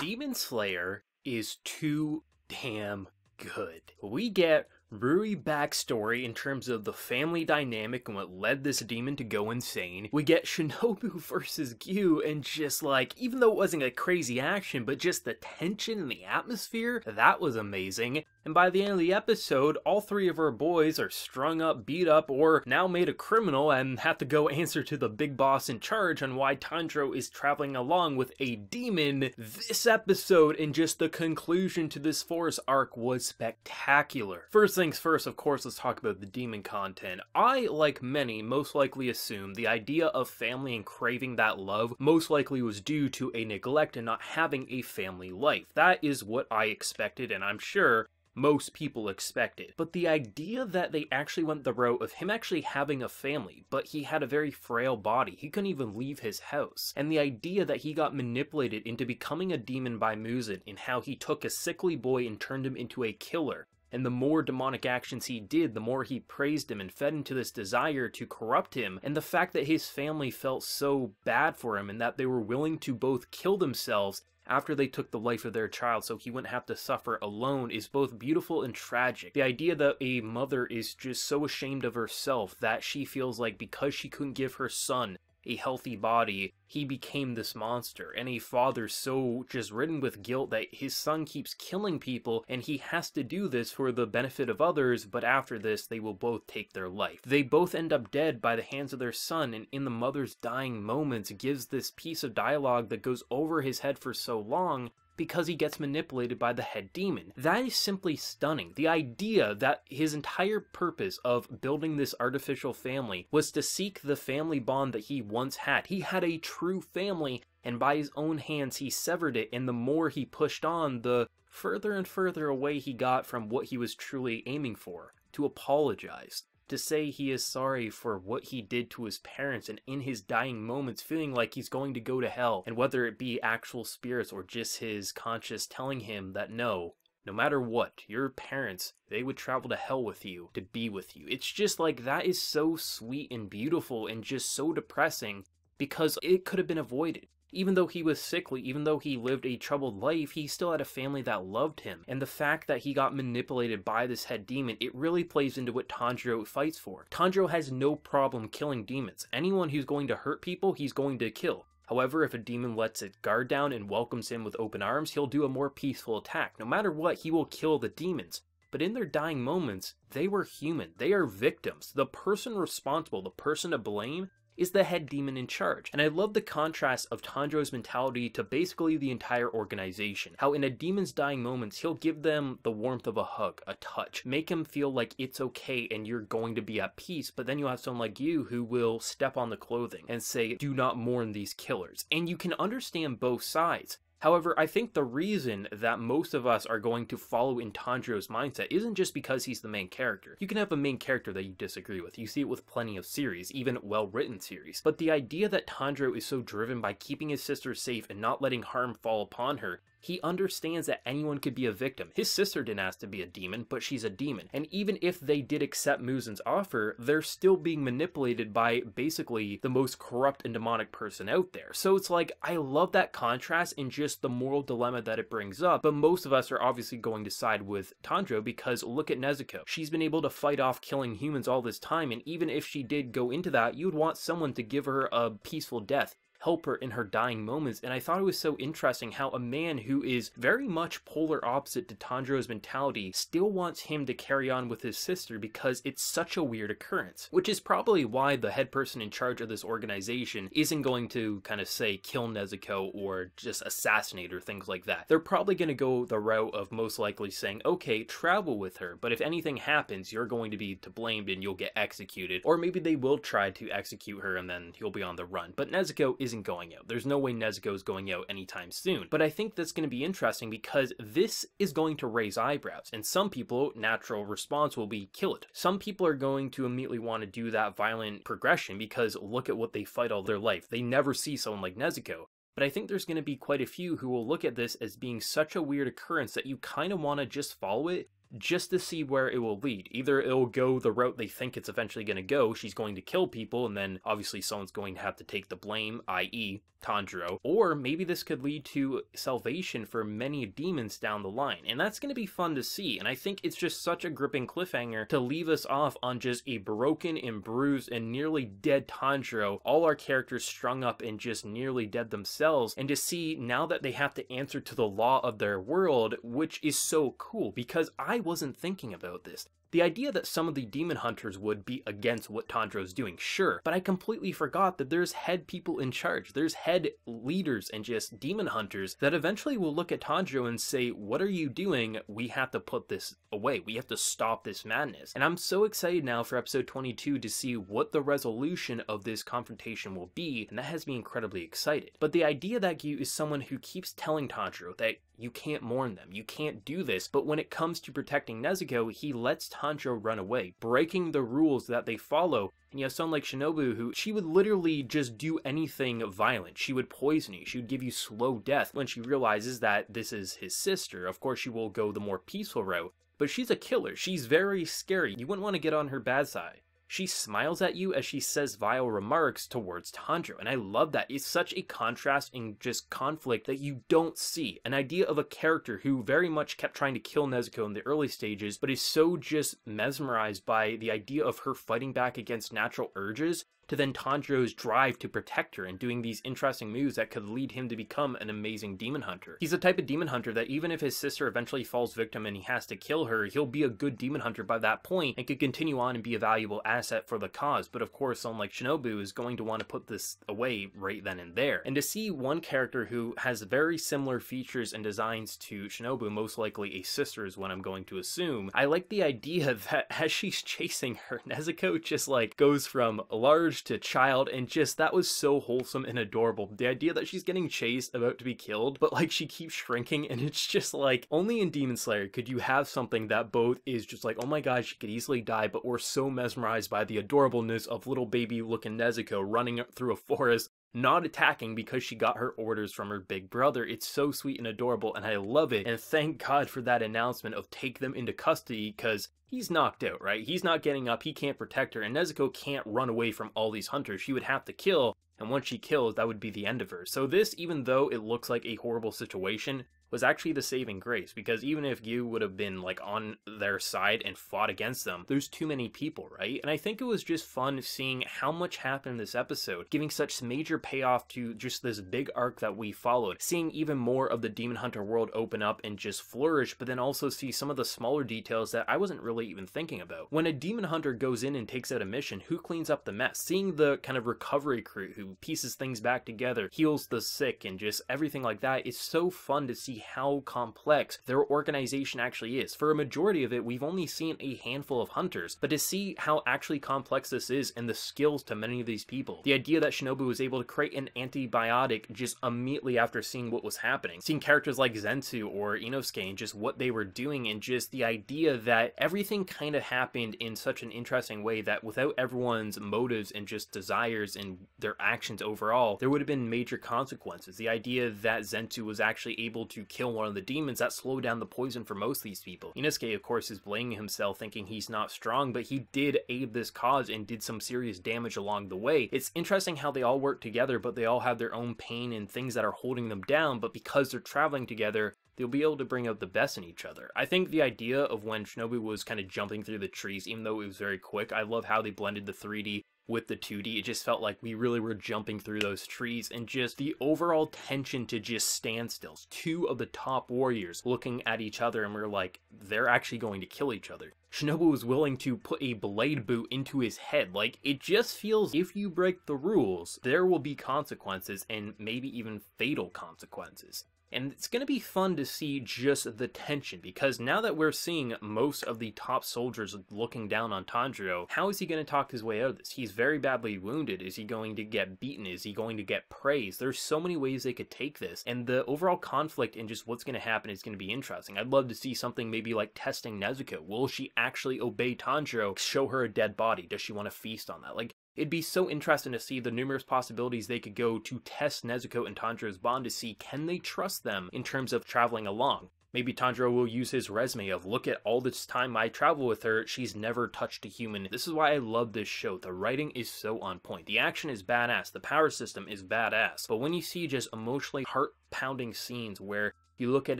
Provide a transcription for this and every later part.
Demon Slayer is too damn good. We get Rui backstory in terms of the family dynamic and what led this demon to go insane. We get Shinobu versus Gyu, and just like, even though it wasn't a crazy action, but just the tension and the atmosphere, that was amazing. And by the end of the episode, all three of our boys are strung up, beat up, or now made a criminal and have to go answer to the big boss in charge on why Tanjiro is traveling along with a demon. This episode and just the conclusion to this forest arc was spectacular. First things first, of course, let's talk about the demon content. I, like many, most likely assume the idea of family and craving that love most likely was due to a neglect and not having a family life. That is what I expected, and I'm sure most people expected. But the idea that they actually went the route of him actually having a family, but he had a very frail body, he couldn't even leave his house, and the idea that he got manipulated into becoming a demon by Muzan, in how he took a sickly boy and turned him into a killer, and the more demonic actions he did, the more he praised him and fed into this desire to corrupt him, and the fact that his family felt so bad for him and that they were willing to both kill themselves after they took the life of their child so he wouldn't have to suffer alone is both beautiful and tragic. The idea that a mother is just so ashamed of herself that she feels like because she couldn't give her son a healthy body, he became this monster, and a father so just ridden with guilt that his son keeps killing people and he has to do this for the benefit of others, but after this they will both take their life. They both end up dead by the hands of their son, and in the mother's dying moments gives this piece of dialogue that goes over his head for so long because he gets manipulated by the head demon. That is simply stunning. The idea that his entire purpose of building this artificial family was to seek the family bond that he once had. He had a true family, and by his own hands he severed it, and the more he pushed on, the further and further away he got from what he was truly aiming for. To apologize, to say he is sorry for what he did to his parents, and in his dying moments feeling like he's going to go to hell, and whether it be actual spirits or just his conscience telling him that no matter what, your parents, they would travel to hell with you, to be with you. It's just like, that is so sweet and beautiful and just so depressing because it could have been avoided. Even though he was sickly, even though he lived a troubled life, he still had a family that loved him. And the fact that he got manipulated by this head demon, it really plays into what Tanjiro fights for. Tanjiro has no problem killing demons. Anyone who's going to hurt people, he's going to kill. However, if a demon lets its guard down and welcomes him with open arms, he'll do a more peaceful attack. No matter what, he will kill the demons. But in their dying moments, they were human. They are victims. The person responsible, the person to blame, is the head demon in charge. And I love the contrast of Tanjiro's mentality to basically the entire organization. How in a demon's dying moments, he'll give them the warmth of a hug, a touch, make him feel like it's okay and you're going to be at peace. But then you have someone like you who will step on the clothing and say, do not mourn these killers. And you can understand both sides. However, I think the reason that most of us are going to follow in Tanjiro's mindset isn't just because he's the main character. You can have a main character that you disagree with. You see it with plenty of series, even well-written series. But the idea that Tanjiro is so driven by keeping his sister safe and not letting harm fall upon her, he understands that anyone could be a victim. His sister didn't ask to be a demon, but she's a demon. And even if they did accept Muzan's offer, they're still being manipulated by basically the most corrupt and demonic person out there. So it's like, I love that contrast and just the moral dilemma that it brings up. But most of us are obviously going to side with Tanjiro because look at Nezuko. She's been able to fight off killing humans all this time, and even if she did go into that, you'd want someone to give her a peaceful death, help her in her dying moments. And I thought it was so interesting how a man who is very much polar opposite to Tanjiro's mentality still wants him to carry on with his sister because it's such a weird occurrence, which is probably why the head person in charge of this organization isn't going to kind of say kill Nezuko or just assassinate her, things like that. They're probably going to go the route of most likely saying, okay, travel with her, but if anything happens, you're going to be to blame and you'll get executed. Or maybe they will try to execute her and then he'll be on the run. But Nezuko isn't going out. There's no way Nezuko is going out anytime soon. But I think that's going to be interesting because this is going to raise eyebrows, and some people, natural response will be kill it. Some people are going to immediately want to do that violent progression because look at what they fight all their life. They never see someone like Nezuko. But I think there's going to be quite a few who will look at this as being such a weird occurrence that you kind of want to just follow it just to see where it will lead. Either it'll go the route they think it's eventually going to go, she's going to kill people, and then obviously someone's going to have to take the blame, i.e. Tanjiro, or maybe this could lead to salvation for many demons down the line, and that's going to be fun to see. And I think it's just such a gripping cliffhanger to leave us off on just a broken and bruised and nearly dead Tanjiro, all our characters strung up and just nearly dead themselves, and to see now that they have to answer to the law of their world, which is so cool, because I wasn't thinking about this. The idea that some of the demon hunters would be against what Tanjiro's doing, sure, but I completely forgot that there's head people in charge. There's head leaders and just demon hunters that eventually will look at Tanjiro and say, what are you doing? We have to put this away. We have to stop this madness. And I'm so excited now for episode 22 to see what the resolution of this confrontation will be, and that has me incredibly excited. But the idea that Gyu is someone who keeps telling Tanjiro that you can't mourn them, you can't do this, but when it comes to protecting Nezuko, he lets Tanjiro run away, breaking the rules that they follow. And you have someone like Shinobu who, she would literally just do anything violent. She would poison you, she would give you slow death. When she realizes that this is his sister, of course she will go the more peaceful route, but she's a killer, she's very scary, you wouldn't want to get on her bad side. She smiles at you as she says vile remarks towards Tanjiro, and I love that. It's such a contrast and just conflict that you don't see. An idea of a character who very much kept trying to kill Nezuko in the early stages, but is so just mesmerized by the idea of her fighting back against natural urges, to then Tanjiro's drive to protect her and doing these interesting moves that could lead him to become an amazing demon hunter. He's the type of demon hunter that even if his sister eventually falls victim and he has to kill her, he'll be a good demon hunter by that point and could continue on and be a valuable asset for the cause. But of course, someone like Shinobu is going to want to put this away right then and there. And to see one character who has very similar features and designs to Shinobu, most likely a sister is what I'm going to assume, I like the idea that as she's chasing her, Nezuko just like goes from large to child, and just that was so wholesome and adorable. The idea that she's getting chased, about to be killed, but like she keeps shrinking, and it's just like, only in Demon Slayer could you have something that both is just like, oh my god, she could easily die, but we're so mesmerized by the adorableness of little baby looking Nezuko running through a forest, not attacking because she got her orders from her big brother. It's so sweet and adorable, and I love it. And thank God for that announcement of take them into custody, because he's knocked out, right? He's not getting up, he can't protect her, and Nezuko can't run away from all these hunters. She would have to kill, and once she kills, that would be the end of her. So this, even though it looks like a horrible situation, was actually the saving grace, because even if Gyu would have been like on their side and fought against them, there's too many people, right? And I think it was just fun seeing how much happened in this episode, giving such major payoff to just this big arc that we followed, seeing even more of the Demon Hunter world open up and just flourish, but then also see some of the smaller details that I wasn't really even thinking about. When a Demon Hunter goes in and takes out a mission, who cleans up the mess? Seeing the kind of recovery crew who pieces things back together, heals the sick, and just everything like that, it's so fun to see how complex their organization actually is. For a majority of it, we've only seen a handful of hunters, but to see how actually complex this is and the skills to many of these people. The idea that Shinobu was able to create an antibiotic just immediately after seeing what was happening. Seeing characters like Zentu or Inosuke and just what they were doing, and just the idea that everything kind of happened in such an interesting way that without everyone's motives and just desires and their actions overall, there would have been major consequences. The idea that Zentu was actually able to kill one of the demons, that slowed down the poison for most of these people. Inosuke, of course, is blaming himself, thinking he's not strong, but he did aid this cause and did some serious damage along the way. It's interesting how they all work together, but they all have their own pain and things that are holding them down, but because they're traveling together, they'll be able to bring out the best in each other. I think the idea of when Shinobu was kind of jumping through the trees, even though it was very quick, I love how they blended the 3D with the 2D. It just felt like we really were jumping through those trees, and just the overall tension to just standstills. Two of the top warriors looking at each other, and we're like, they're actually going to kill each other. Shinobu was willing to put a blade boot into his head. Like, it just feels if you break the rules, there will be consequences, and maybe even fatal consequences. And it's going to be fun to see just the tension, because now that we're seeing most of the top soldiers looking down on Tanjiro, how is he going to talk his way out of this? He's very badly wounded. Is he going to get beaten? Is he going to get praised? There's so many ways they could take this, and the overall conflict and just what's going to happen is going to be interesting. I'd love to see something maybe like testing Nezuko. Will she actually obey Tanjiro, show her a dead body? Does she want to feast on that? Like, it'd be so interesting to see the numerous possibilities they could go to test Nezuko and Tanjiro's bond, to see can they trust them in terms of traveling along. Maybe Tanjiro will use his resume of, look at all this time I travel with her, she's never touched a human. This is why I love this show. The writing is so on point. The action is badass. The power system is badass. But when you see just emotionally heart-pounding scenes where you look at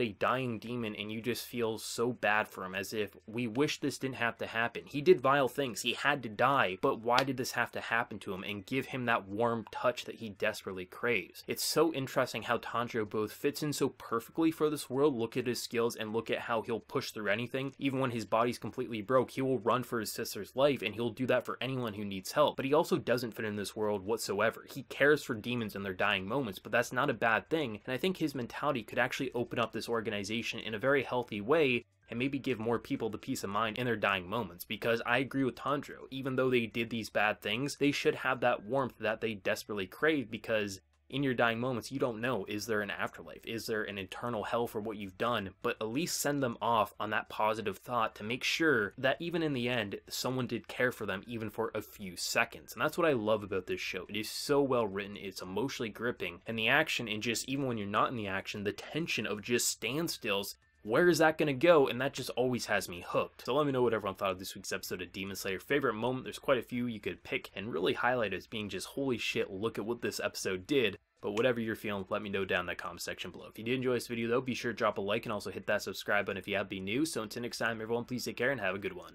a dying demon and you just feel so bad for him, as if we wish this didn't have to happen. He did vile things, he had to die, but why did this have to happen to him, and give him that warm touch that he desperately craves. It's so interesting how Tanjiro both fits in so perfectly for this world. Look at his skills and look at how he'll push through anything. Even when his body's completely broke, he will run for his sister's life, and he'll do that for anyone who needs help. But he also doesn't fit in this world whatsoever. He cares for demons in their dying moments, but that's not a bad thing, and I think his mentality could actually open up this organization in a very healthy way and maybe give more people the peace of mind in their dying moments. Because I agree with Tanjiro, even though they did these bad things, they should have that warmth that they desperately crave, because in your dying moments, you don't know, is there an afterlife? Is there an eternal hell for what you've done? But at least send them off on that positive thought to make sure that even in the end, someone did care for them even for a few seconds. And that's what I love about this show. It is so well written, it's emotionally gripping, and the action, and just even when you're not in the action, the tension of just standstills, where is that going to go? And that just always has me hooked. So let me know what everyone thought of this week's episode of Demon Slayer. Favorite moment, there's quite a few you could pick and really highlight as being just, holy shit, look at what this episode did. But whatever you're feeling, let me know down in the comment section below. If you did enjoy this video though, be sure to drop a like and also hit that subscribe button if you have been new. So until next time, everyone, please take care and have a good one.